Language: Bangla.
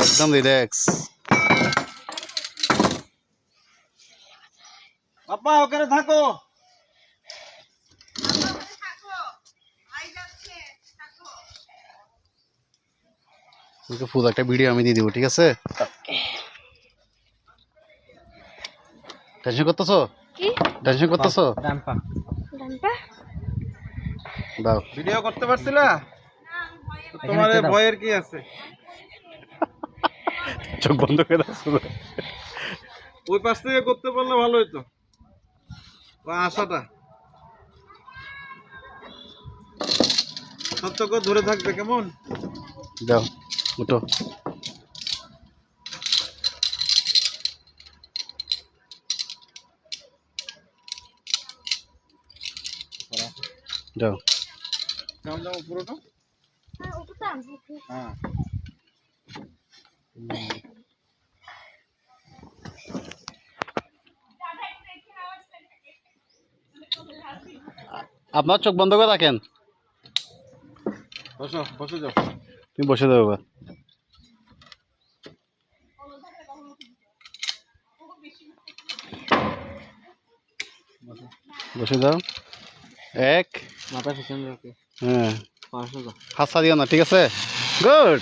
একদম রিল্যাক্স। আপা ওখানে থাকো। ফুল একটা ভিডিও আমি দিয়ে দিব, ঠিক আছে? টেনশন করতেছো? কি টেনশন করতেছো? ডাম্পা দাও। ভিডিও করতে পারছিলা? তোমার ভয়ের কি আছে? চোখ বন্ধ করে দাও। ওই পাশ থেকে করতে পারলে ভালো হইতো। ওই আশাটা সত্য করে ধরে থাকবে, কেমন? দাও, উঠো। যাও। কেমন যাবো পুরোটা? হ্যাঁ আপনার চোখ বন্ধ করে রাখেন। বসো, বসে যাও। তুমি বসে যাও এবার। বসে যাও। এক, মাথা পিছনে রাখো। হ্যাঁ, পাশে যাও। হাত দিও না, ঠিক আছে? গুড।